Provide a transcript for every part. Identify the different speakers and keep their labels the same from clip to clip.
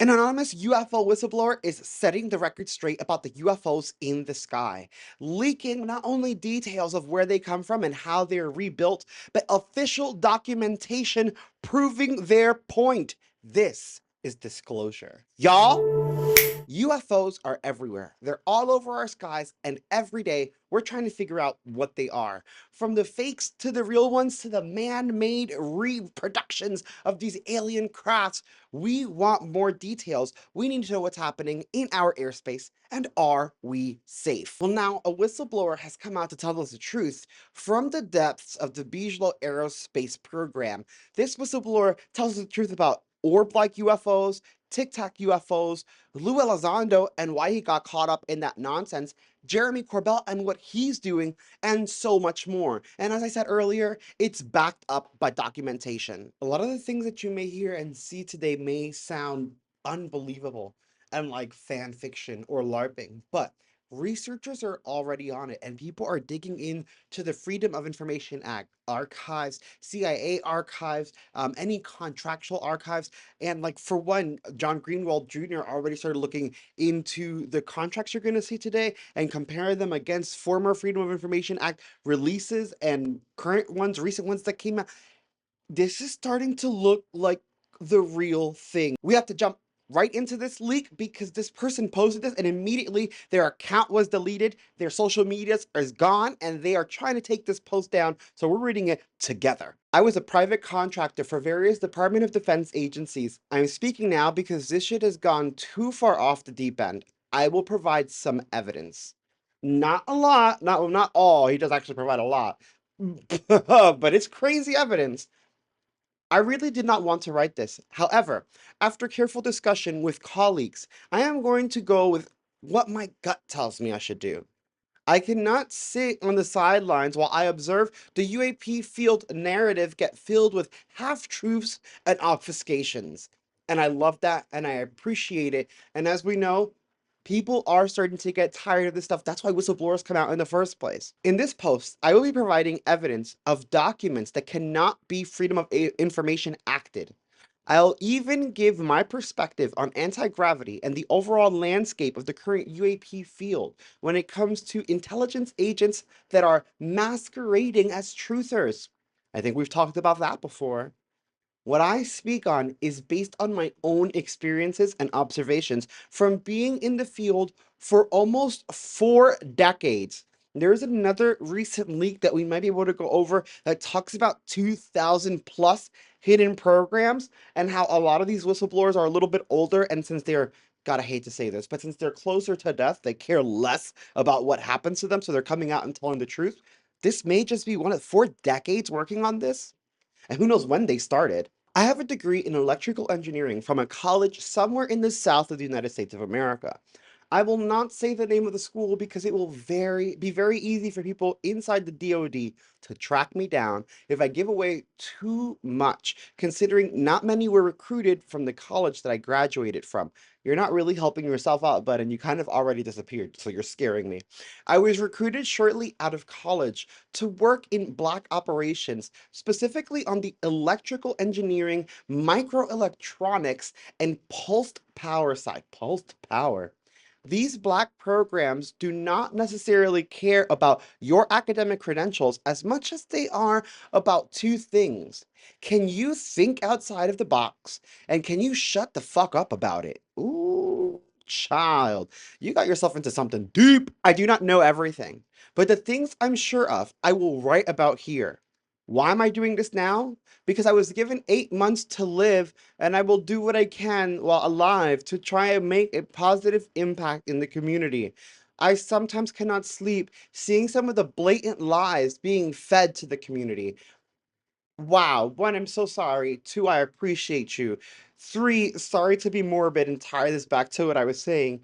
Speaker 1: An anonymous UFO whistleblower is setting the record straight about the UFOs in the sky, leaking not only details of where they come from and how they're rebuilt, but official documentation proving their point. This is disclosure. Y'all, UFOs are everywhere. They're all over our skies, and every day we're trying to figure out what they are. From the fakes to the real ones to the man-made reproductions of these alien crafts, we want more details. We need to know what's happening in our airspace, and are we safe? Well, now a whistleblower has come out to tell us the truth from the depths of the Bijlo Aerospace program. This whistleblower tells us the truth about orb-like UFOs, Tic Tac UFOs, Lou Elizondo and why he got caught up in that nonsense, Jeremy Corbell and what he's doing, and so much more. And as I said earlier, it's backed up by documentation. A lot of the things that you may hear and see today may sound unbelievable and like fan fiction or LARPing, but researchers are already on it and people are digging into the Freedom of Information Act, archives, CIA archives, any contractual archives. And like for one, John Greenwald Jr. already started looking into the contracts you're going to see today and compare them against former Freedom of Information Act releases and current ones, recent ones that came out. This is starting to look like the real thing. We have to jump right into this leak because this person posted this and immediately their account was deleted, their social media is gone, and they are trying to take this post down, so we're reading it together. I was a private contractor for various Department of Defense agencies. I'm speaking now because this shit has gone too far off the deep end. I will provide some evidence. Not a lot, not all, he does actually provide a lot, but it's crazy evidence. I really did not want to write this. However, after careful discussion with colleagues, I am going to go with what my gut tells me I should do. I cannot sit on the sidelines while I observe the UAP field narrative get filled with half-truths and obfuscations. And I love that and I appreciate it. And as we know, people are starting to get tired of this stuff. That's why whistleblowers come out in the first place. In this post, I will be providing evidence of documents that cannot be Freedom of Information acted. I'll even give my perspective on anti-gravity and the overall landscape of the current UAP field when it comes to intelligence agents that are masquerading as truthers. I think we've talked about that before. What I speak on is based on my own experiences and observations from being in the field for almost 4 decades. There's another recent leak that we might be able to go over that talks about 2,000 plus hidden programs and how a lot of these whistleblowers are a little bit older. And since they're, God, I hate to say this, but since they're closer to death, they care less about what happens to them. So they're coming out and telling the truth. This may just be one of 4 decades working on this. And who knows when they started. I have a degree in electrical engineering from a college somewhere in the south of the United States of America. I will not say the name of the school because it will be very easy for people inside the DoD to track me down if I give away too much, considering not many were recruited from the college that I graduated from. You're not really helping yourself out, bud, and you kind of already disappeared, so you're scaring me. I was recruited shortly out of college to work in black operations, specifically on the electrical engineering, microelectronics, and pulsed power side. Pulsed power. These black programs do not necessarily care about your academic credentials as much as they are about two things. Can you think outside of the box? And can you shut the fuck up about it? Ooh, child, you got yourself into something deep. I do not know everything, but the things I'm sure of, I will write about here. Why am I doing this now? Because I was given 8 months to live and I will do what I can while alive to try and make a positive impact in the community. I sometimes cannot sleep seeing some of the blatant lies being fed to the community. Wow. One, I'm so sorry. Two, I appreciate you. Three, sorry to be morbid and tie this back to what I was saying.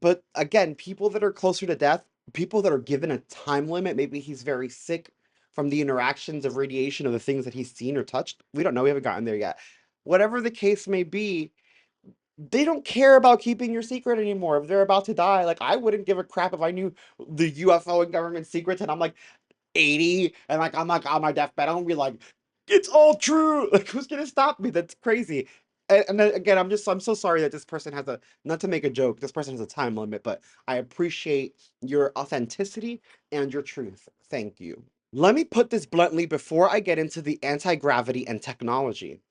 Speaker 1: But again, people that are closer to death, people that are given a time limit, maybe he's very sick from the interactions of radiation of the things that he's seen or touched. We don't know. We haven't gotten there yet. Whatever the case may be, they don't care about keeping your secret anymore. If they're about to die, like I wouldn't give a crap if I knew the UFO and government secrets and I'm like 80 and like I'm like on my deathbed. I don't be like, it's all true. Like who's gonna stop me? That's crazy. And then again, I'm so sorry that this person has a, not to make a joke, this person has a time limit, but I appreciate your authenticity and your truth. Thank you. Let me put this bluntly before I get into the anti-gravity and technology.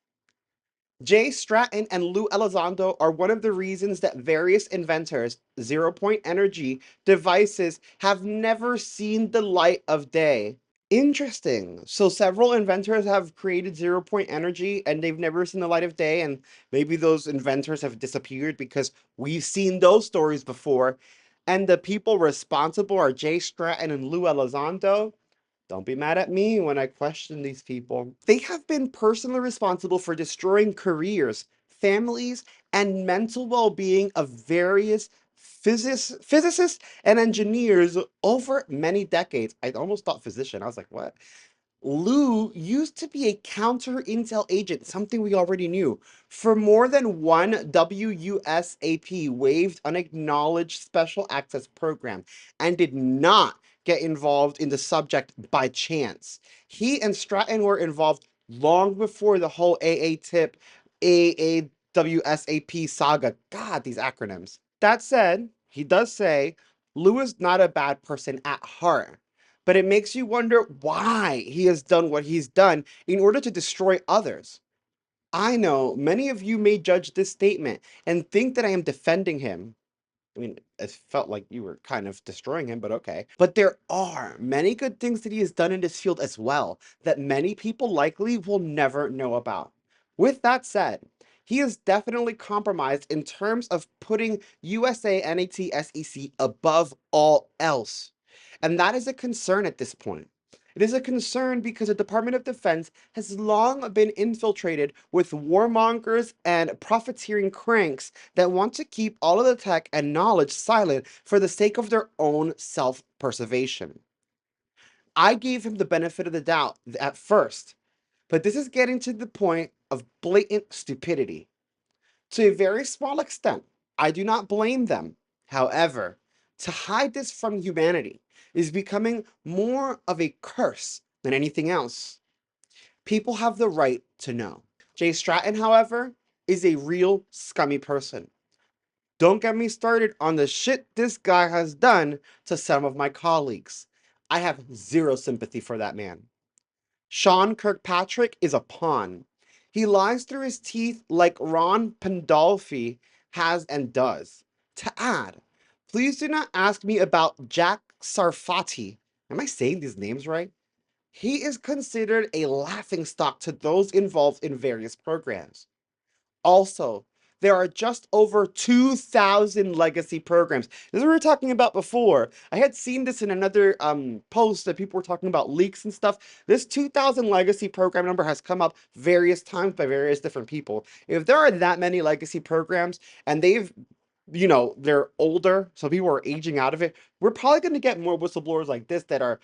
Speaker 1: Jay Stratton and Lou Elizondo are one of the reasons that various inventors, zero-point energy devices, have never seen the light of day. Interesting. So several inventors have created zero-point energy and they've never seen the light of day, and maybe those inventors have disappeared because we've seen those stories before. And the people responsible are Jay Stratton and Lou Elizondo. Don't be mad at me when I question these people. They have been personally responsible for destroying careers, families, and mental well-being of various physicists and engineers over many decades. I almost thought physician. I was like, what? Lou used to be a counter intel agent, something we already knew, for more than one WUSAP waived unacknowledged special access program and did not get involved in the subject by chance. He and Stratton were involved long before the whole AA tip AAWSAP saga. God, these acronyms. That said, he does say Lou is not a bad person at heart, but it makes you wonder why he has done what he's done in order to destroy others. I know many of you may judge this statement and think that I am defending him. I mean, it felt like you were kind of destroying him, but okay. But there are many good things that he has done in this field as well that many people likely will never know about. With that said, he is definitely compromised in terms of putting USA NAT SEC above all else. And that is a concern at this point. It is a concern because the Department of Defense has long been infiltrated with warmongers and profiteering cranks that want to keep all of the tech and knowledge silent for the sake of their own self-preservation. I gave him the benefit of the doubt at first, but this is getting to the point of blatant stupidity. To a very small extent, I do not blame them. However, to hide this from humanity is becoming more of a curse than anything else. People have the right to know. Jay Stratton, however, is a real scummy person. Don't get me started on the shit this guy has done to some of my colleagues. I have zero sympathy for that man. Sean Kirkpatrick is a pawn. He lies through his teeth like Ron Pandolfi has and does. To add, please do not ask me about Jack Sarfati. Am I saying these names right? He is considered a laughingstock to those involved in various programs. Also, there are just over 2,000 legacy programs. This is what we were talking about before. I had seen this in another post that people were talking about leaks and stuff. This 2,000 legacy program number has come up various times by various different people. If there are that many legacy programs and they've, they're older, so people are aging out of it, we're probably going to get more whistleblowers like this that are,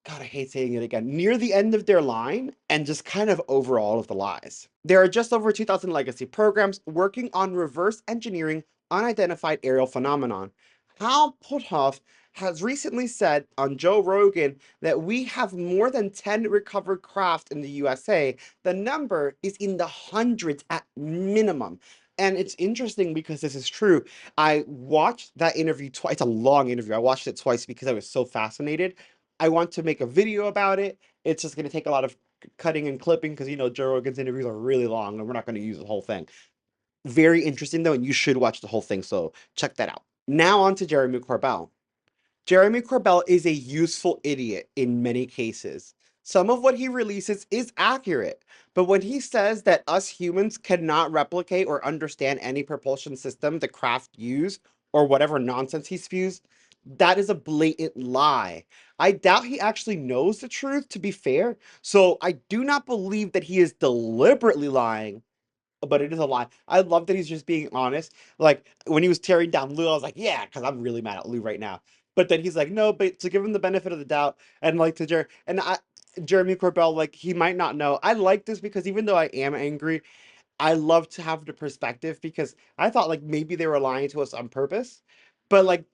Speaker 1: God, I hate saying it again, near the end of their line and just kind of over all of the lies. There are just over 2,000 legacy programs working on reverse engineering unidentified aerial phenomenon. Hal Puthoff has recently said on Joe Rogan that we have more than 10 recovered craft in the USA. The number is in the hundreds at minimum. And it's interesting because this is true. I watched that interview twice. It's a long interview. I watched it twice because I was so fascinated. I want to make a video about it. It's just going to take a lot of cutting and clipping because, Joe Rogan's interviews are really long and we're not going to use the whole thing. Very interesting, though, and you should watch the whole thing, so check that out. Now on to Jeremy Corbell. Jeremy Corbell is a useful idiot in many cases. Some of what he releases is accurate, but when he says that us humans cannot replicate or understand any propulsion system the craft use, or whatever nonsense he spews, that is a blatant lie. I doubt he actually knows the truth, to be fair, so I do not believe that he is deliberately lying, but it is a lie. I love that he's just being honest. Like when he was tearing down Lou, I was like, yeah, because I'm really mad at Lou right now. But then he's like, no, but to give him the benefit of the doubt, and like to Jeremy Corbell, like he might not know. I like this because even though I am angry, I love to have the perspective because I thought like maybe they were lying to us on purpose. But like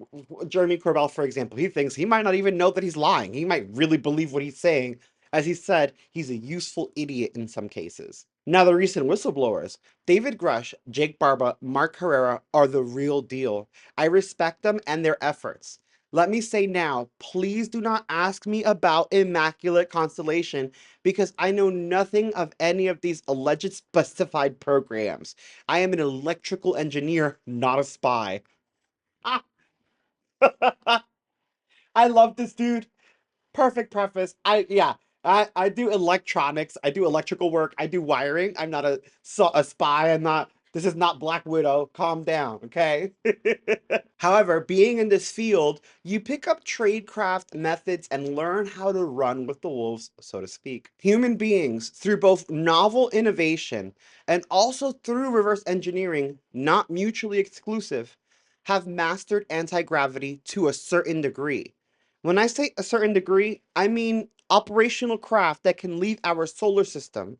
Speaker 1: Jeremy Corbell, for example, he thinks he might not even know that he's lying. He might really believe what he's saying. As he said, he's a useful idiot in some cases. Now, the recent whistleblowers, David Grush, Jake Barba, Mark Herrera, are the real deal. I respect them and their efforts. Let me say now, please do not ask me about Immaculate Constellation because I know nothing of any of these alleged specified programs. I am an electrical engineer, not a spy. I love this dude. Perfect preface. I do electronics. I do electrical work. I do wiring. I'm not a spy. I'm not. This is not Black Widow. Calm down, okay? However, being in this field, you pick up tradecraft methods and learn how to run with the wolves, so to speak. Human beings, through both novel innovation and also through reverse engineering, not mutually exclusive, have mastered anti-gravity to a certain degree. When I say a certain degree, I mean operational craft that can leave our solar system.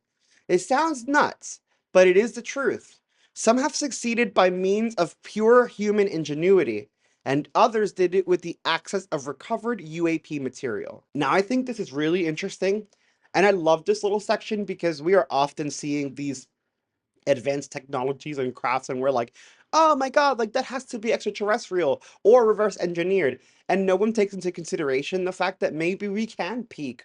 Speaker 1: It sounds nuts, but it is the truth. Some have succeeded by means of pure human ingenuity, and others did it with the access of recovered UAP material. Now, I think this is really interesting, and I love this little section because we are often seeing these advanced technologies and crafts and we're like, oh my god, like that has to be extraterrestrial or reverse engineered, and no one takes into consideration the fact that maybe we can peak,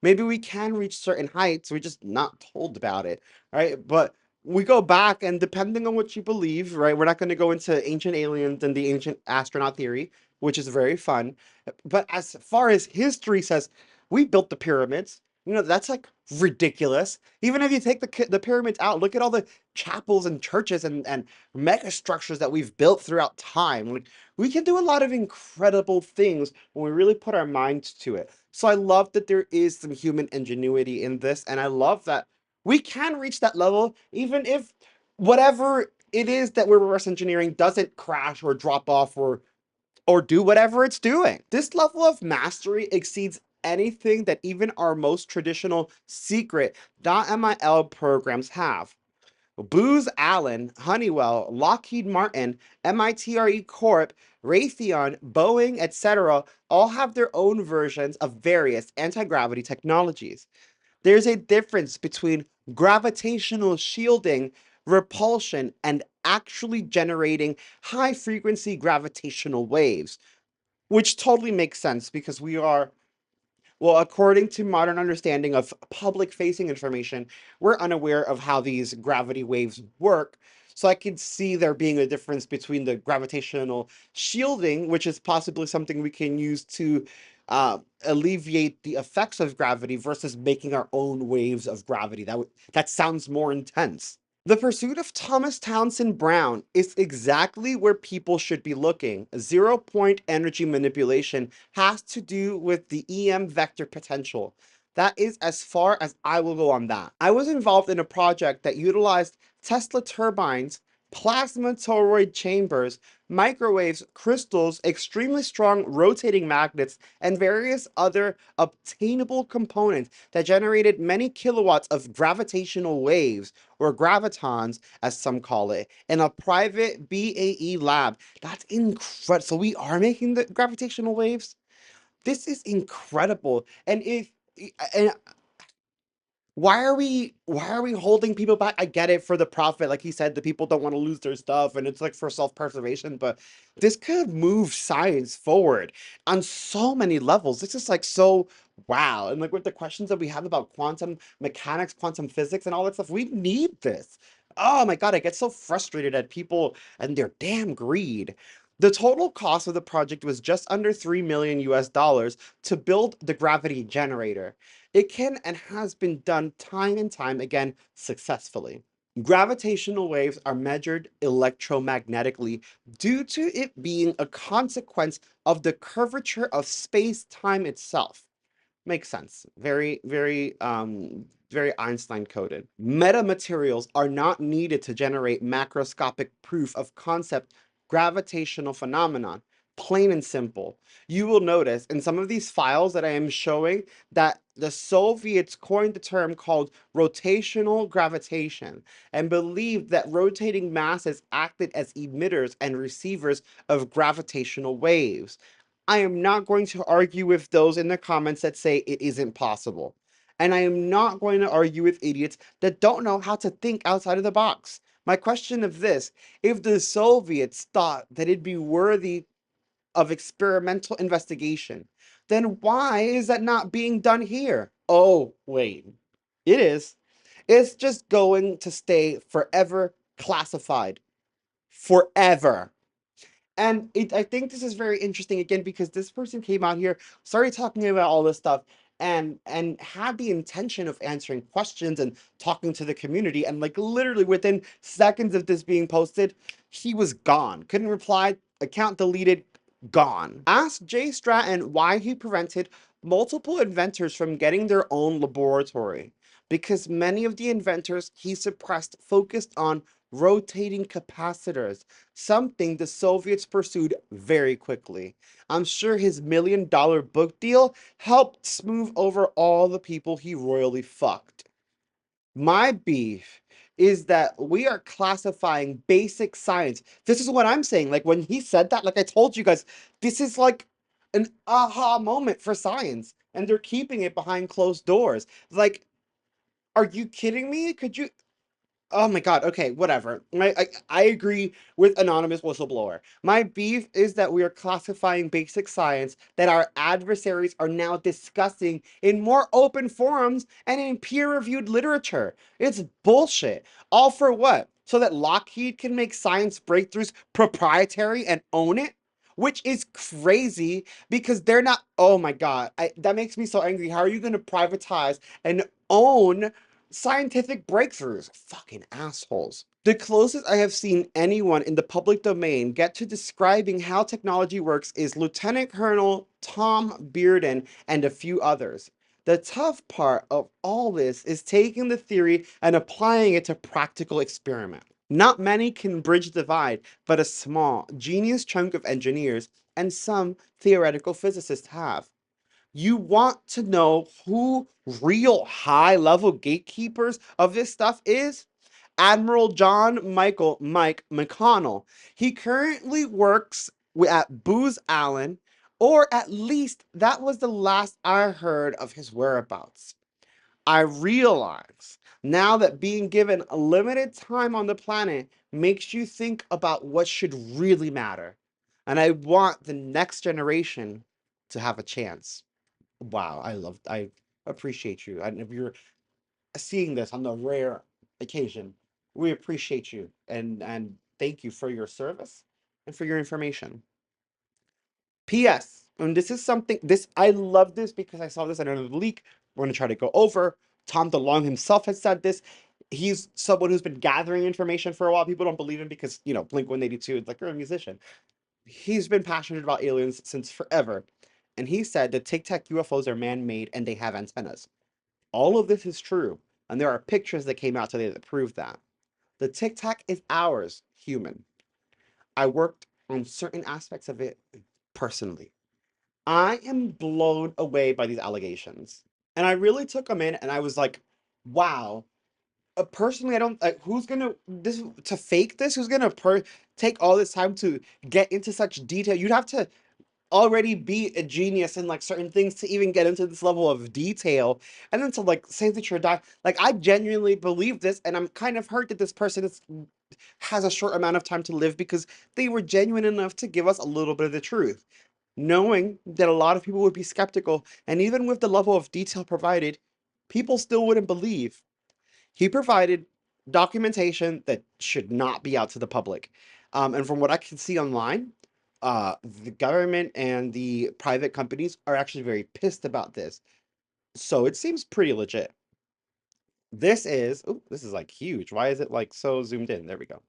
Speaker 1: maybe we can reach certain heights, we're just not told about it, right? But we go back, and depending on what you believe, right, we're not going to go into ancient aliens and the ancient astronaut theory, which is very fun, but as far as history says, we built the pyramids. That's like ridiculous. Even if you take the pyramids out, look at all the chapels and churches and mega structures that we've built throughout time. Like, we can do a lot of incredible things when we really put our minds to it. So I love that there is some human ingenuity in this, and I love that we can reach that level even if whatever it is that we're reverse engineering doesn't crash or drop off or do whatever it's doing. This level of mastery exceeds anything that even our most traditional secret .mil programs have. Booz Allen, Honeywell, Lockheed Martin, MITRE Corp, Raytheon, Boeing, etc. all have their own versions of various anti-gravity technologies. There's a difference between gravitational shielding, repulsion, and actually generating high-frequency gravitational waves, which totally makes sense because we are, well, according to modern understanding of public-facing information, we're unaware of how these gravity waves work. So I can see there being a difference between the gravitational shielding, which is possibly something we can use to alleviate the effects of gravity, versus making our own waves of gravity. That sounds more intense. The pursuit of Thomas Townsend Brown is exactly where people should be looking. Zero-point energy manipulation has to do with the EM vector potential. That is as far as I will go on that. I was involved in a project that utilized Tesla turbines, plasma toroid chambers, microwaves, crystals, extremely strong rotating magnets, and various other obtainable components that generated many kilowatts of gravitational waves, or gravitons, as some call it, in a private BAE lab. That's incredible. So we are making the gravitational waves? This is incredible. And why are we holding people back? I get it, for the profit. Like he said, the people don't want to lose their stuff and it's like for self-preservation, but this could move science forward on so many levels. This is like so wow. And like with the questions that we have about quantum mechanics, quantum physics, and all that stuff, we need this. Oh my God, I get so frustrated at people and their damn greed. The total cost of the project was just under 3 million US dollars to build the gravity generator. It can and has been done time and time again successfully. Gravitational waves are measured electromagnetically due to it being a consequence of the curvature of space-time itself. Makes sense. Very, very, very Einstein coded. Metamaterials are not needed to generate macroscopic proof of concept gravitational phenomenon. Plain and simple. You will notice in some of these files that I am showing that the Soviets coined the term called rotational gravitation and believed that rotating masses acted as emitters and receivers of gravitational waves. I am not going to argue with those in the comments that say it isn't possible. And I am not going to argue with idiots that don't know how to think outside of the box. My question of this, if the Soviets thought that it'd be worthy of experimental investigation, then why is that not being done here? Oh, wait. It is. It's just going to stay forever classified. Forever. And I think this is very interesting again because this person came out here, started talking about all this stuff, and had the intention of answering questions and talking to the community. And like literally within seconds of this being posted, he was gone. Couldn't reply. Account deleted. Gone. Ask Jay Stratton why he prevented multiple inventors from getting their own laboratory. Because many of the inventors he suppressed focused on rotating capacitors, something the Soviets pursued very quickly. I'm sure his $1 million book deal helped smooth over all the people he royally fucked. My beef is that we are classifying basic science. This is what I'm saying. Like when he said that, like I told you guys, this is like an aha moment for science, and they're keeping it behind closed doors. Like, are you kidding me? Could you? Oh my God. Okay, whatever. I agree with anonymous whistleblower. My beef is that we are classifying basic science that our adversaries are now discussing in more open forums and in peer-reviewed literature. It's bullshit. All for what? So that Lockheed can make science breakthroughs proprietary and own it? Which is crazy because they're not. Oh my God. That makes me so angry. How are you going to privatize and own scientific breakthroughs? Fucking assholes. The closest I have seen anyone in the public domain get to describing how technology works is Lieutenant Colonel Tom Bearden and a few others. The tough part of all this is taking the theory and applying it to practical experiment. Not many can bridge the divide, but a small, genius chunk of engineers and some theoretical physicists have. You want to know who real high level gatekeepers of this stuff is? Admiral John Michael Mike McConnell. He currently works at Booz Allen, or at least that was the last I heard of his whereabouts. I realize now that being given a limited time on the planet makes you think about what should really matter. And I want the next generation to have a chance. Wow, I appreciate you. And if you're seeing this on the rare occasion, we appreciate you and thank you for your service and for your information. P.S. And this is something this I love this because I saw this in another leak. We're gonna try to go over. Tom DeLonge himself has said this. He's someone who's been gathering information for a while. People don't believe him because Blink 182, it's like you're a musician. He's been passionate about aliens since forever. And he said that Tic Tac UFOs are man-made and they have antennas. All of this is true, and there are pictures that came out today that prove that. The Tic Tac is ours, human. I worked on certain aspects of it personally. I am blown away by these allegations. And I really took them in and I was like, wow. Personally, I don't like who's gonna this to fake this, who's gonna take all this time to get into such detail. You'd have to already be a genius in like certain things to even get into this level of detail, and then to like say that you're dying. Like I genuinely believe this, and I'm kind of hurt that this person has a short amount of time to live because they were genuine enough to give us a little bit of the truth, knowing that a lot of people would be skeptical, and even with the level of detail provided, people still wouldn't believe. He provided documentation that should not be out to the public. And from what I can see online, the government and the private companies are actually very pissed about this. So it seems pretty legit. This is like huge. Why is it like so zoomed in? There we go.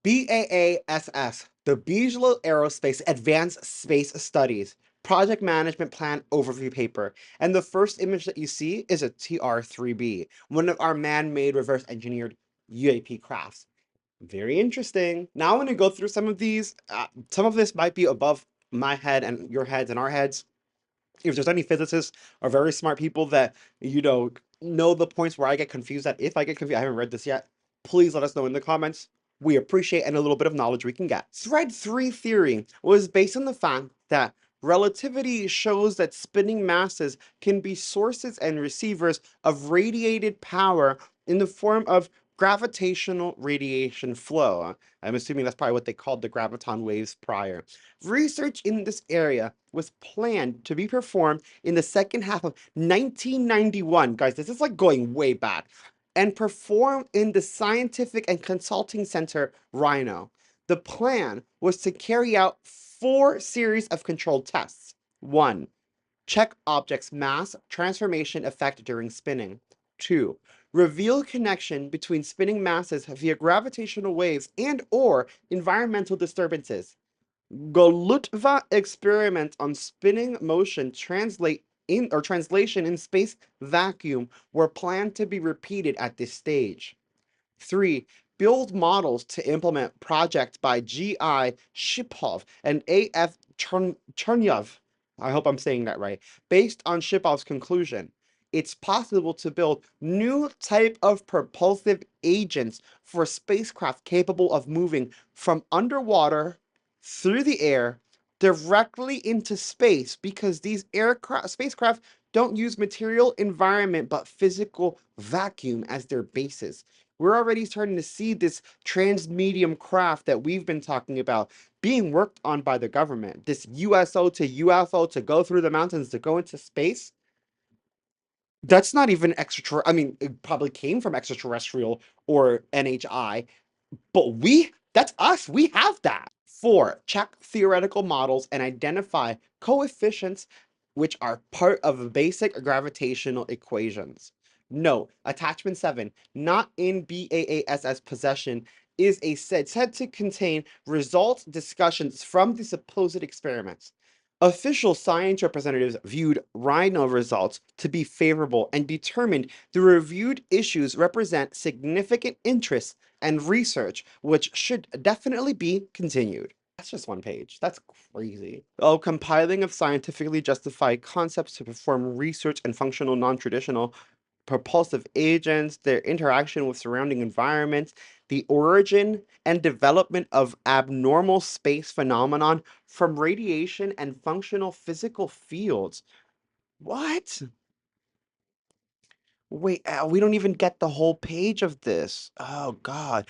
Speaker 1: BAASS, the Bigelow Aerospace Advanced Space Studies Project Management Plan Overview Paper. And the first image that you see is a TR-3B, one of our man-made reverse engineered UAP crafts. Very interesting. Now I'm going to go through some of these. Some of this might be above my head and your heads and our heads. If there's any physicists or very smart people that, know the points where I get confused at, if I get confused, I haven't read this yet, please let us know in the comments. We appreciate any little bit of knowledge we can get. Thread 3 theory was based on the fact that Relativity shows that spinning masses can be sources and receivers of radiated power in the form of gravitational radiation flow. I'm assuming that's probably what they called the graviton waves prior. Research in this area was planned to be performed in the second half of 1991. Guys, this is like going way back. And performed in the Scientific and Consulting Center, Rhino. The plan was to carry out 4 series of controlled tests. 1. Check object's mass transformation effect during spinning. 2. Reveal connection between spinning masses via gravitational waves and or environmental disturbances. Golutva experiment on spinning motion translation in space vacuum were planned to be repeated at this stage. 3. Build models to implement project by G.I. Shipov and A.F. Chernyov. I hope I'm saying that right. Based on Shipov's conclusion, it's possible to build new type of propulsive agents for spacecraft capable of moving from underwater through the air directly into space because these spacecraft don't use material environment but physical vacuum as their basis. We're already starting to see this transmedium craft that we've been talking about being worked on by the government. This USO to UFO to go through the mountains to go into space. That's not even extraterrestrial. I mean, it probably came from extraterrestrial or NHI, but that's us. We have that. 4. Check theoretical models and identify coefficients which are part of basic gravitational equations. Note, attachment 7, not in BAASS possession, is said to contain results discussions from the supposed experiments. Official science representatives viewed Rhino results to be favorable and determined the reviewed issues represent significant interest and research, which should definitely be continued. That's just 1 page. That's crazy. Oh, compiling of scientifically justified concepts to perform research and functional non-traditional propulsive agents, their interaction with surrounding environments, the origin and development of abnormal space phenomenon from radiation and functional physical fields. What? Wait, we don't even get the whole page of this. Oh, God.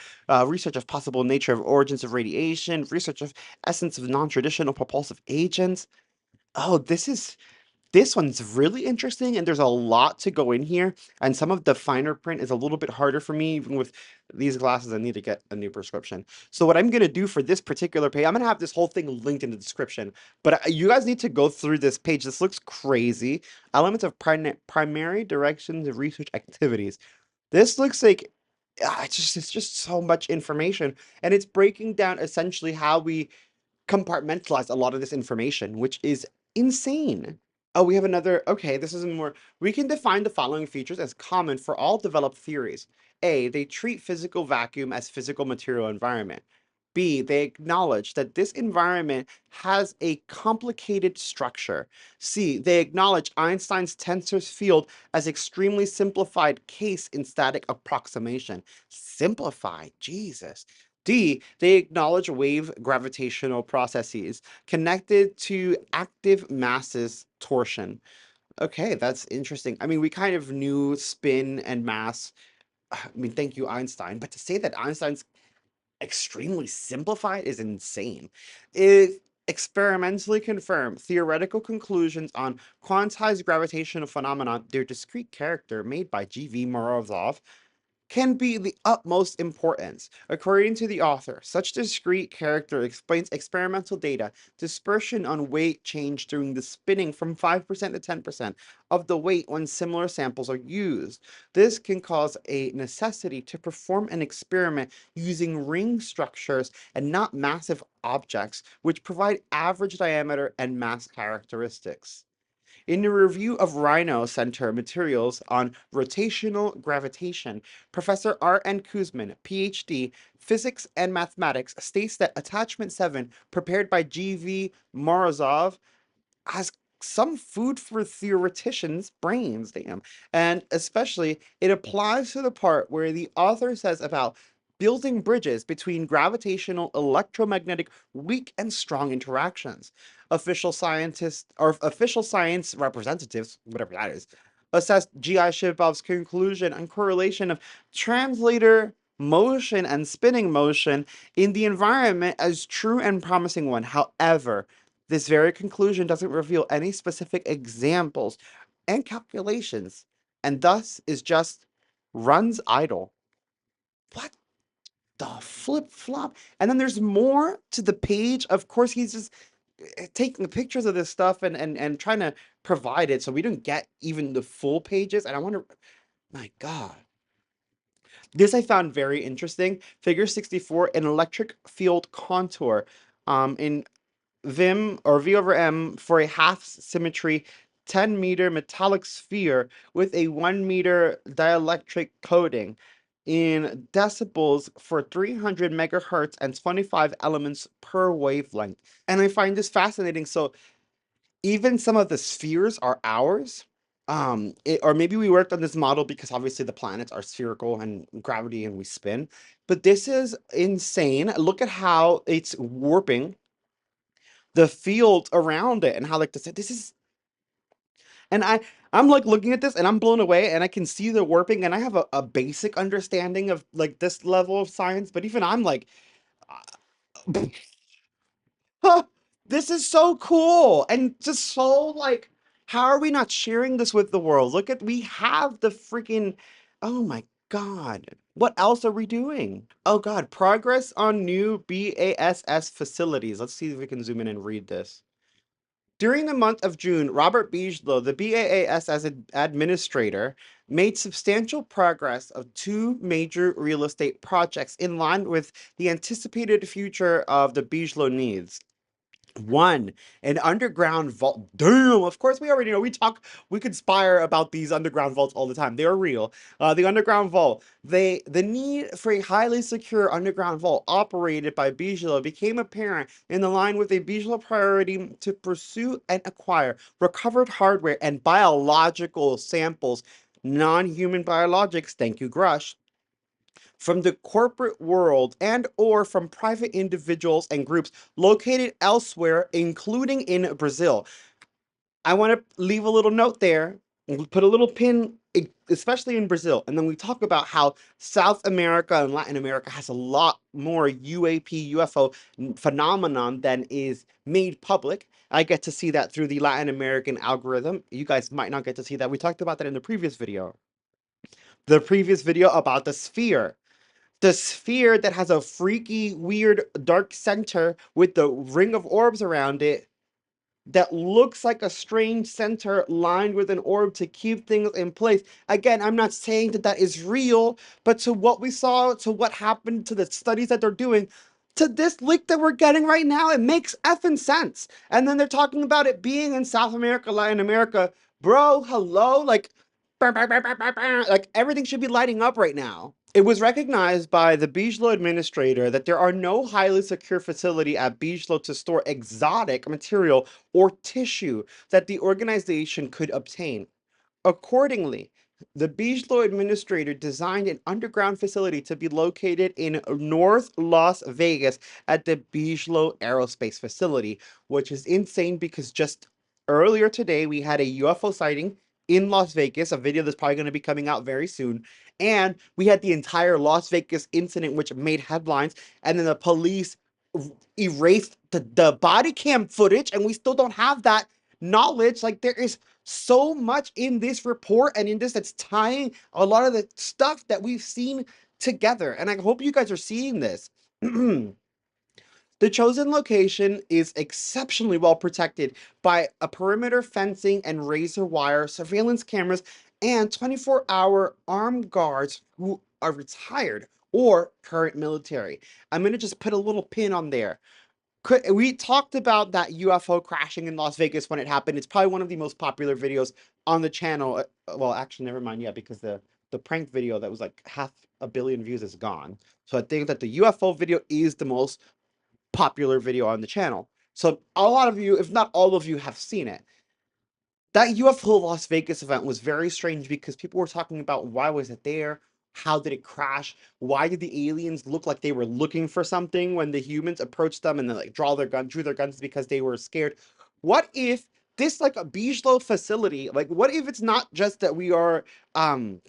Speaker 1: Research of possible nature of origins of radiation, research of essence of non-traditional propulsive agents. Oh, this one's really interesting, and there's a lot to go in here, and some of the finer print is a little bit harder for me. Even with these glasses, I need to get a new prescription. So what I'm going to do for this particular page, I'm going to have this whole thing linked in the description, but you guys need to go through this page. This looks crazy. Elements of primary directions of research activities. This looks like it's just so much information, and it's breaking down essentially how we compartmentalize a lot of this information, which is insane. Oh, we have another. Okay, this is more. We can define the following features as common for all developed theories. A, they treat physical vacuum as physical material environment. B, they acknowledge that this environment has a complicated structure. C, they acknowledge Einstein's tensor field as extremely simplified case in static approximation. Simplified, Jesus. D, they acknowledge wave gravitational processes connected to active masses torsion. Okay, that's interesting. I mean, we kind of knew spin and mass. I mean, thank you, Einstein. But to say that Einstein's extremely simplified is insane. It experimentally confirmed theoretical conclusions on quantized gravitational phenomena, their discrete character made by G.V. Morozov, can be the utmost importance. According to the author, such discrete character explains experimental data dispersion on weight change during the spinning from 5% to 10% of the weight when similar samples are used. This can cause a necessity to perform an experiment using ring structures and not massive objects, which provide average diameter and mass characteristics. In a review of Rhino Center materials on rotational gravitation, Professor R. N. Kuzmin, PhD, Physics and Mathematics, states that Attachment 7, prepared by G.V. Morozov, has some food for theoreticians' brains, damn. And especially, it applies to the part where the author says about building bridges between gravitational, electromagnetic, weak and strong interactions. Official scientists or official science representatives, whatever that is, assessed GI Shipov's conclusion and correlation of translator motion and spinning motion in the environment as true and promising one. However, this very conclusion doesn't reveal any specific examples and calculations, and thus is just runs idle. What the flip flop? And then there's more to the page. Of course, he's just taking pictures of this stuff and trying to provide it so we don't get even the full pages. And I wonder, my God. This I found very interesting. Figure 64, an electric field contour in Vim or V over M for a half symmetry 10-meter metallic sphere with a 1-meter dielectric coating in decibels for 300 megahertz and 25 elements per wavelength. And I find this fascinating. So even some of the spheres are ours. Or maybe we worked on this model because obviously the planets are spherical and gravity and we spin. But this is insane. Look at how it's warping the field around it and how like this is, and I'm like looking at this and I'm blown away and I can see the warping and I have a basic understanding of like this level of science, but even I'm like, huh, this is so cool and just so like, how are we not sharing this with the world? Look at, we have the freaking, oh my God, what else are we doing? Oh God, progress on new BASS facilities. Let's see if we can zoom in and read this. During the month of June, Robert Bigelow, the BAAS as an administrator, made substantial progress of two major real estate projects in line with the anticipated future of the Bigelow needs. One, an underground vault. Damn, of course we already know. We conspire about these underground vaults all the time. They are real. The underground vault. The need for a highly secure underground vault operated by Bigelow became apparent in the line with a Bigelow priority to pursue and acquire recovered hardware and biological samples, non-human biologics, thank you, Grush, from the corporate world and or from private individuals and groups located elsewhere, including in Brazil. I want to leave a little note there and put a little pin, especially in Brazil. And then we talk about how South America and Latin America has a lot more UAP, UFO phenomenon than is made public. I get to see that through the Latin American algorithm. You guys might not get to see that. We talked about that in the previous video. The previous video about the sphere. The sphere that has a freaky, weird, dark center with the ring of orbs around it that looks like a strange center lined with an orb to keep things in place. Again, I'm not saying that that is real, but to what we saw, to what happened, to the studies that they're doing, to this leak that we're getting right now, it makes effing sense. And then they're talking about it being in South America, Latin America. Bro, hello? Like everything should be lighting up right now. It was recognized by the Bigelow administrator that there are no highly secure facility at Bigelow to store exotic material or tissue that the organization could obtain. Accordingly, the Bigelow administrator designed an underground facility to be located in North Las Vegas at the Bigelow Aerospace Facility, which is insane because just earlier today we had a UFO sighting in Las Vegas, a video that's probably going to be coming out very soon. And we had the entire Las Vegas incident, which made headlines, and then the police erased the body cam footage, and we still don't have that knowledge. Like, there is so much in this report and in this that's tying a lot of the stuff that we've seen together. And I hope you guys are seeing this. The chosen location is exceptionally well protected by a perimeter fencing and razor wire surveillance cameras and 24-hour armed guards who are retired or current military. I'm going to just put a little pin on there. We talked about that UFO crashing in Las Vegas when it happened. It's probably one of the most popular videos on the channel. Well, actually, never mind. Yeah, because the prank video that was like 500 million views is gone. So I think that the UFO video is the most popular video on the channel. So a lot of you, if not all of you, have seen it. That UFO Las Vegas event was very strange because people were talking about why was it there? How did it crash? Why did the aliens look like they were looking for something when the humans approached them and then like drew their guns because they were scared? What if this like a Bijlo facility, like what if it's not just that we are um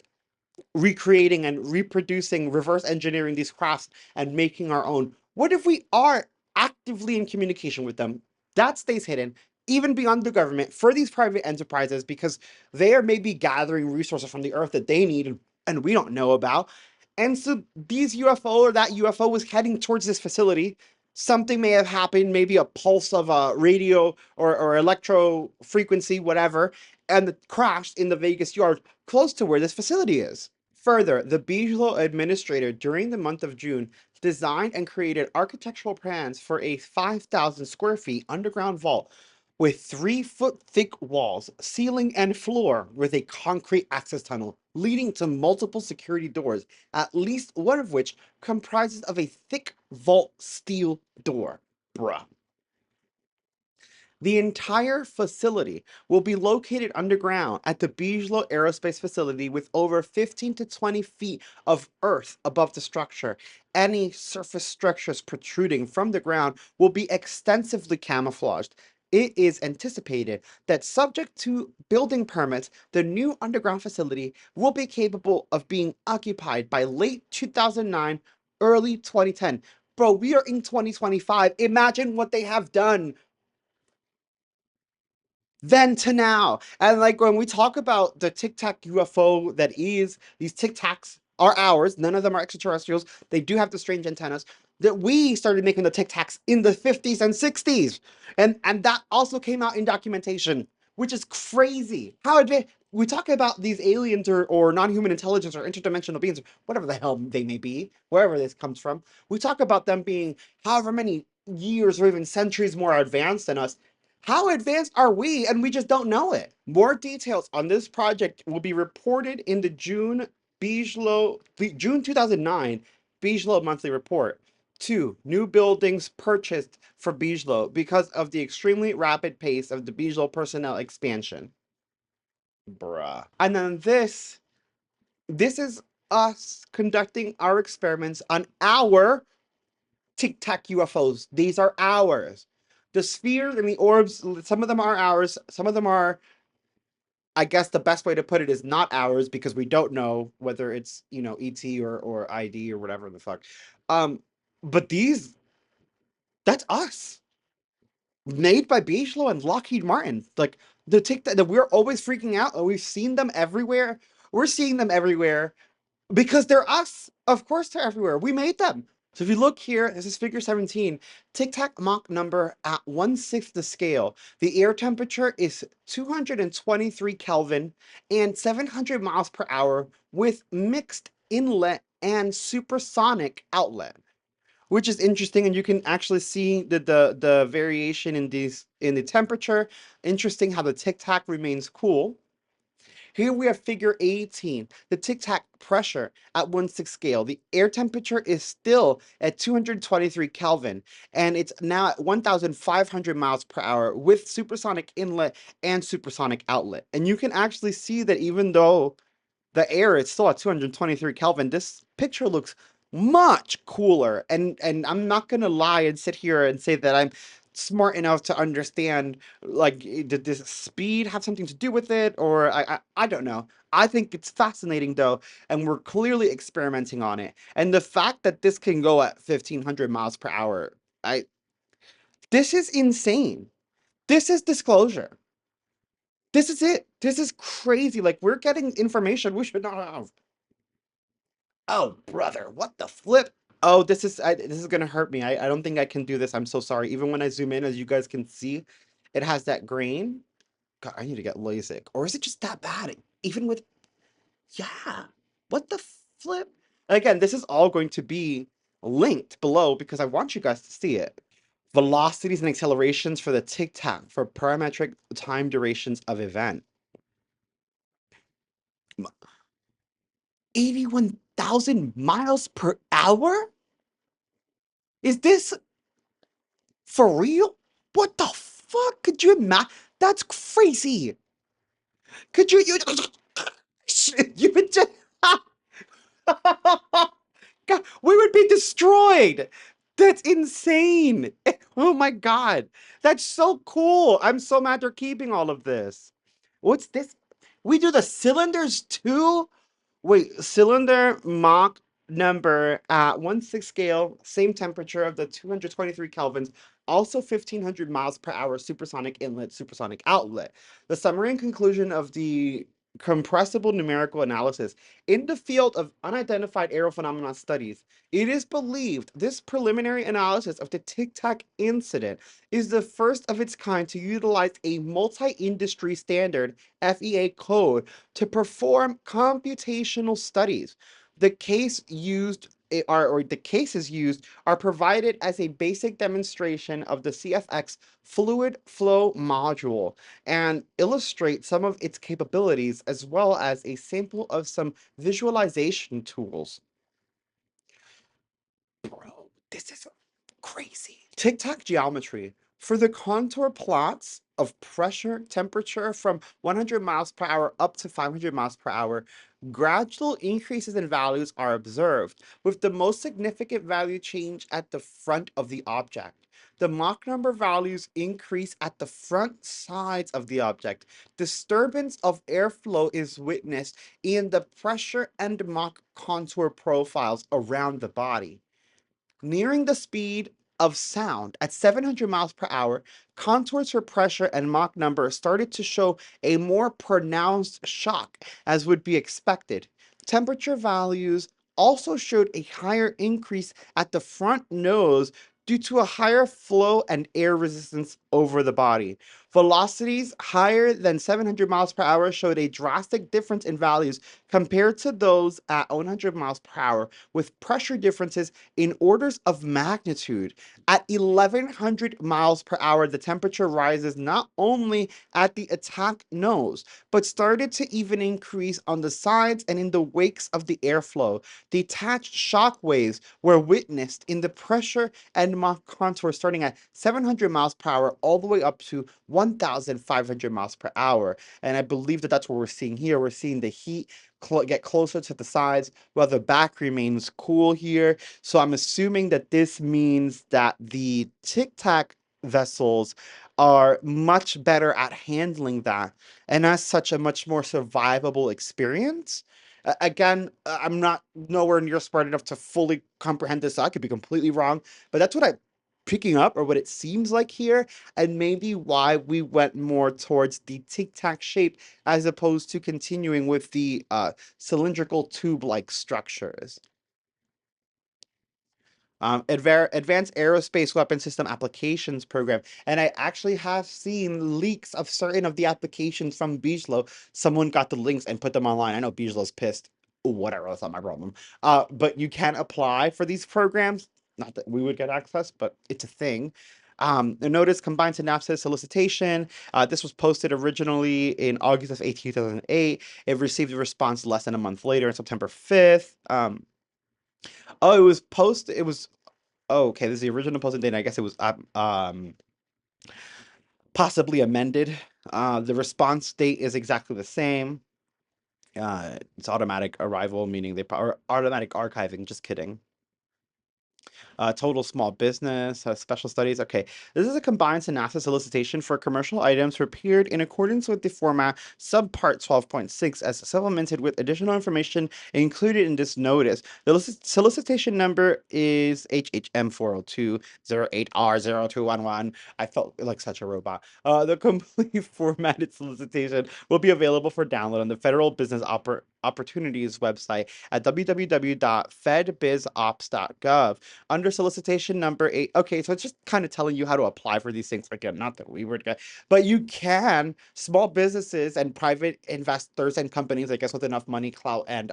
Speaker 1: recreating and reproducing, reverse engineering these crafts and making our own? What if we are actively in communication with them? That stays hidden, even beyond the government, for these private enterprises, because they are maybe gathering resources from the earth that they need and we don't know about. And so these UFO or that UFO was heading towards this facility. Something may have happened, maybe a pulse of a radio or electro frequency, whatever, and it crashed in the Vegas yard close to where this facility is. Further, the Bijlo administrator during the month of June designed and created architectural plans for a 5,000 square feet underground vault with 3-foot thick walls, ceiling, and floor with a concrete access tunnel leading to multiple security doors, at least one of which comprises of a thick vault steel door. Bruh. The entire facility will be located underground at the Bijlo Aerospace Facility with over 15 to 20 feet of earth above the structure. Any surface structures protruding from the ground will be extensively camouflaged. It is anticipated that, subject to building permits, the new underground facility will be capable of being occupied by late 2009, early 2010. Bro, we are in 2025. Imagine what they have done then to now. And like when we talk about the Tic Tac UFO that is, these Tic Tacs are ours. None of them are extraterrestrials. They do have the strange antennas. That we started making the Tic Tacs in the 50s and 60s. And that also came out in documentation, which is crazy. How advanced we talk about these aliens or non-human intelligence or interdimensional beings, whatever the hell they may be, wherever this comes from. We talk about them being however many years or even centuries more advanced than us. How advanced are we and we just don't know it? More details on this project will be reported in the June 2009 Bijlo monthly report. 2. New buildings purchased for Bijlo because of the extremely rapid pace of the Bijlo personnel expansion. Bruh. And then this is us conducting our experiments on our Tic Tac UFOs. These are ours. The spheres and the orbs, some of them are ours, some of them are, I guess the best way to put it is not ours because we don't know whether it's, ET or ID or whatever the fuck. Um, but that's us. Made by Bijlo and Lockheed Martin. Like the Tic Tac that we're always freaking out. Oh, we've seen them everywhere. We're seeing them everywhere. Because they're us. Of course they're everywhere. We made them. So if you look here, this is figure 17. Tic Tac Mach number at 1/6 the scale. The air temperature is 223 Kelvin and 700 miles per hour with mixed inlet and supersonic outlet, which is interesting. And you can actually see the variation in the temperature. Interesting how the Tic Tac remains cool. Here we have figure 18, the Tic Tac pressure at 1/6 scale. The air temperature is still at 223 Kelvin, and it's now at 1,500 miles per hour with supersonic inlet and supersonic outlet. And you can actually see that even though the air is still at 223 Kelvin, this picture looks much cooler. And I'm not gonna lie and sit here and say that I'm smart enough to understand, like, did this speed have something to do with it, or I don't know. I think it's fascinating though, and we're clearly experimenting on it. And the fact that this can go at 1,500 miles per hour, I this is insane. This is disclosure. This is it. This is crazy. Like, we're getting information we should not have. Oh, brother, what the flip? Oh, this is gonna hurt me. I don't think I can do this. I'm so sorry. Even when I zoom in, as you guys can see, it has that grain. God, I need to get LASIK. Or is it just that bad? Even with, yeah. What the flip? Again, this is all going to be linked below because I want you guys to see it. Velocities and accelerations for the Tic Tac for parametric time durations of event. 81,000 miles per hour? Is this for real? What the fuck? Could you imagine? That's crazy. Could you you would just God, we would be destroyed. That's insane. Oh my God. That's so cool. I'm so mad they're keeping all of this. What's this? We do the cylinders too? Wait, cylinder Mach number at 1/6 scale, same temperature of the 223 kelvins, also 1500 miles per hour supersonic inlet, supersonic outlet. The summary and conclusion of the compressible numerical analysis. In the field of unidentified aerial phenomenon studies, it is believed this preliminary analysis of the Tic Tac incident is the first of its kind to utilize a multi-industry standard FEA code to perform computational studies. The case used or the cases used are provided as a basic demonstration of the CFX fluid flow module and illustrate some of its capabilities as well as a sample of some visualization tools. Bro, this is crazy. Tic-tac geometry. For the contour plots of pressure, temperature from 100 miles per hour up to 500 miles per hour, gradual increases in values are observed, with the most significant value change at the front of the object. The Mach number values increase at the front sides of the object. Disturbance of airflow is witnessed in the pressure and Mach contour profiles around the body. Nearing the speed of sound at 700 miles per hour, contours for pressure and Mach number started to show a more pronounced shock, as would be expected. Temperature values also showed a higher increase at the front nose due to a higher flow and air resistance over the body. Velocities higher than 700 miles per hour showed a drastic difference in values compared to those at 100 miles per hour, with pressure differences in orders of magnitude. At 1100 miles per hour, the temperature rises not only at the attack nose, but started to even increase on the sides and in the wakes of the airflow. Detached shock waves were witnessed in the pressure and Mach contour starting at 700 miles per hour all the way up to 1500 miles per hour. And I believe that that's what we're seeing here. We're seeing the heat get closer to the sides while the back remains cool here. So I'm assuming that this means that the Tic Tac vessels are much better at handling that, and as such, a much more survivable experience. Again, I'm not nowhere near smart enough to fully comprehend this. So I could be completely wrong, but that's what I'm picking up, or what it seems like here, and maybe why we went more towards the Tic Tac shape as opposed to continuing with the cylindrical tube-like structures. Advanced Aerospace Weapon System Applications Program. And I actually have seen leaks of certain of the applications from Bijlo. Someone got the links and put them online. I know Bijlo's pissed. Whatever, that's not my problem. But you can apply for these programs. Not that we would get access, but it's a thing. The notice combined synopsis solicitation. This was posted originally in August of 2008. It received a response less than a month later, on September 5th. Oh, it was posted. It was Oh, okay. This is the original posting date. I guess it was possibly amended. The response date is exactly the same. It's automatic arrival, meaning or automatic archiving. Just kidding. Total small business, special studies. Okay, this is a combined synopsis solicitation for commercial items prepared in accordance with the format subpart 12.6 as supplemented with additional information included in this notice. The solicitation number is HHM 40208R0211. I felt like such a robot. The complete formatted solicitation will be available for download on the Federal Business Opportunities website at www.fedbizops.gov under solicitation number 8. Okay, so it's just kind of telling you how to apply for these things. Again, not that we were, but you can. Small businesses and private investors and companies, I guess, with enough money, clout, and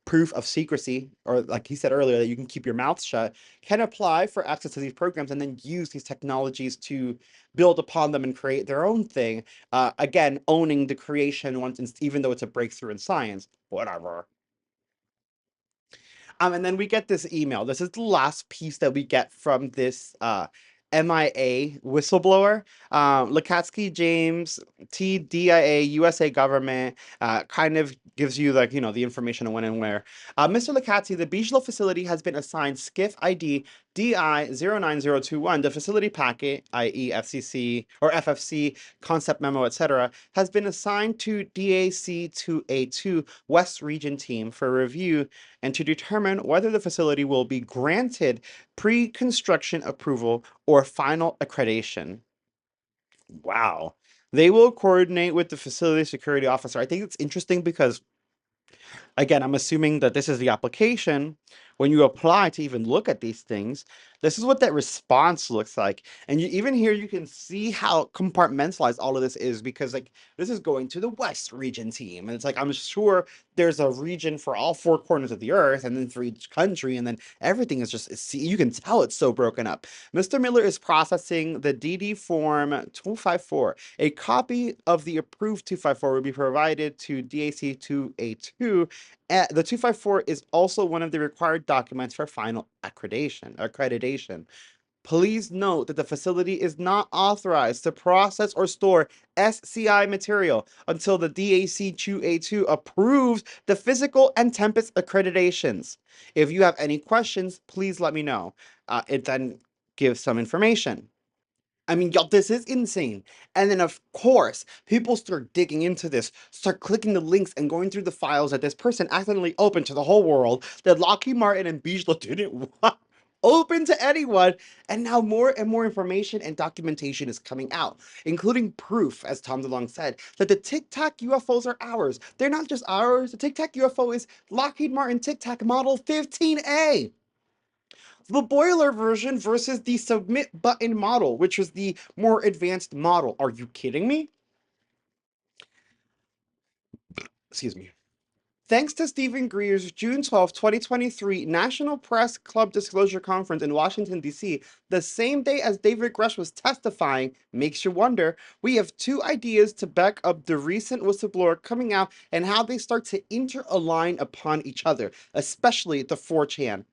Speaker 1: proof of secrecy, or like he said earlier, that you can keep your mouth shut, can apply for access to these programs and then use these technologies to build upon them and create their own thing. Again, owning the creation once, even though it's a breakthrough in science, whatever. And then we get this email. This is the last piece that we get from this MIA whistleblower. Lakatsky James, TDIA, USA government, kind of gives you like, the information on when and where. Mr. Lakatsky, the Bijlo facility has been assigned SCIF ID DI 09021. The facility packet, i.e. FCC or FFC, concept memo, etc., has been assigned to DAC 2A2 West Region team for review and to determine whether the facility will be granted pre-construction approval or final accreditation. Wow. They will coordinate with the facility security officer. I think it's interesting because, again, I'm assuming that this is the application. When you apply to even look at these things, this is what that response looks like. And you even here, you can see how compartmentalized all of this is because like this is going to the West region team. And it's like, I'm sure there's a region for all four corners of the earth and then for each country. And then everything is just, you can tell it's so broken up. Mr. Miller is processing the DD form 254. A copy of the approved 254 will be provided to DAC 2A2. The 254 is also one of the required documents for final accreditation. Please note that the facility is not authorized to process or store SCI material until the DAC 2A2 approves the physical and Tempest accreditations. If you have any questions, please let me know. It then gives some information. I mean, y'all, this is insane. And then, of course, people start digging into this, start clicking the links and going through the files that this person accidentally opened to the whole world, that Lockheed Martin and Bijlo didn't want open to anyone. And now more and more information and documentation is coming out, including proof, as Tom DeLonge said, that the Tic Tac UFOs are ours. They're not just ours. The Tic Tac UFO is Lockheed Martin Tic Tac Model 15A. The boiler version versus the submit button model, which was the more advanced model. Are you kidding me? Excuse me. Thanks to Stephen Greer's June 12, 2023 National Press Club Disclosure Conference in Washington, D.C., the same day as David Grush was testifying, makes you wonder, we have two ideas to back up the recent whistleblower coming out and how they start to interalign upon each other, especially the 4chan.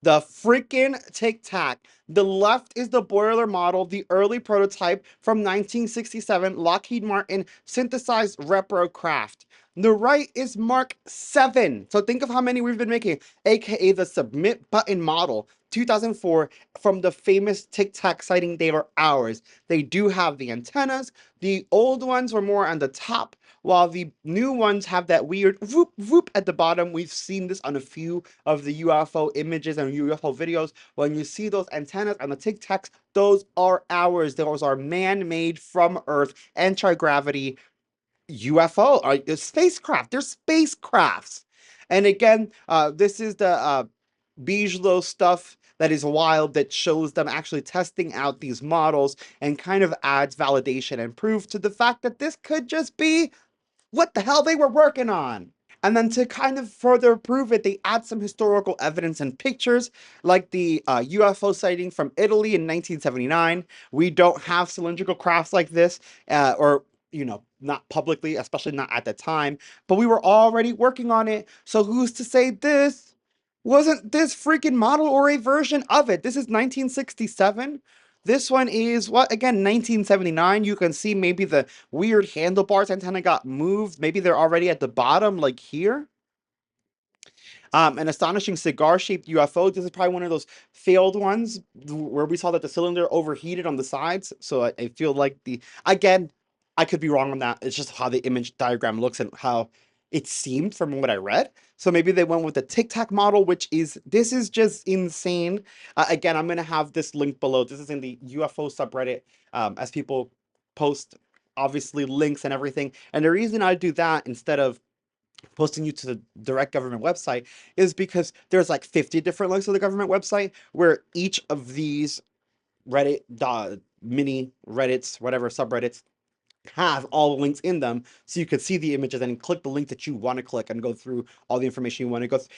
Speaker 1: The freaking Tic Tac. The left is the boiler model, the early prototype from 1967, Lockheed Martin synthesized repro craft. The right is Mark 7. So think of how many we've been making, aka the submit button model, 2004, from the famous Tic Tac sighting. They are ours. They do have the antennas. The old ones were more on the top, while the new ones have that weird whoop whoop at the bottom. We've seen this on a few of the UFO images and UFO videos. When you see those antennas on the Tic Tacs, those are ours. Those are man-made from Earth, anti-gravity UFO, spacecraft. They're spacecrafts. And again, this is the Bijlo stuff that is wild, that shows them actually testing out these models and kind of adds validation and proof to the fact that this could just be what the hell they were working on. And then to kind of further prove it, they add some historical evidence and pictures, like the UFO sighting from Italy in 1979. We don't have cylindrical crafts like this, or, not publicly, especially not at the time, but we were already working on it. So who's to say this wasn't this freaking model or a version of it? This is 1967. This one is what, again, 1979. You can see maybe the weird handlebars antenna got moved. Maybe they're already at the bottom, like here. An astonishing cigar-shaped UFO. This is probably one of those failed ones where we saw that the cylinder overheated on the sides. So I feel like again, I could be wrong on that. It's just how the image diagram looks and how it seemed from what I read. So maybe they went with the Tic Tac model, this is just insane. Again, I'm going to have this link below. This is in the UFO subreddit, as people post, obviously, links and everything. And the reason I do that instead of posting you to the direct government website is because there's like 50 different links to the government website, where each of these Reddit, mini Reddits, whatever subreddits, have all the links in them, so you could see the images and click the link that you want to click and go through all the information you want to go through.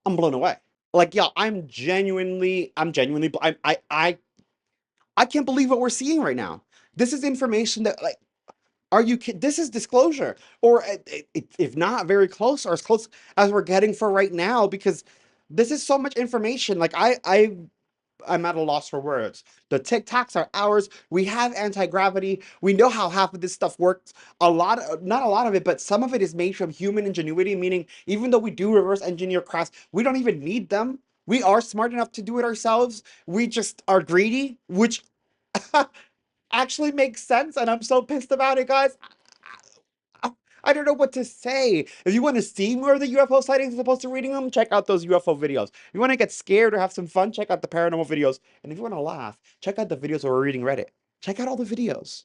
Speaker 1: I'm blown away. Like, yeah, I'm genuinely, I can't believe what we're seeing right now. This is information that, like, are you kidding? This is disclosure, or if not very close, or as close as we're getting for right now, because this is so much information. Like, I'm at a loss for words. The Tic Tacs are ours. We have anti-gravity. We know how half of this stuff works. Not a lot of it, but some of it is made from human ingenuity, meaning even though we do reverse engineer crafts, we don't even need them. We are smart enough to do it ourselves. We just are greedy, which actually makes sense, and I'm so pissed about it, guys. I don't know what to say. If you want to see more of the UFO sightings as opposed to reading them, check out those UFO videos. If you want to get scared or have some fun, check out the paranormal videos. And if you want to laugh, check out the videos where we're reading Reddit. Check out all the videos.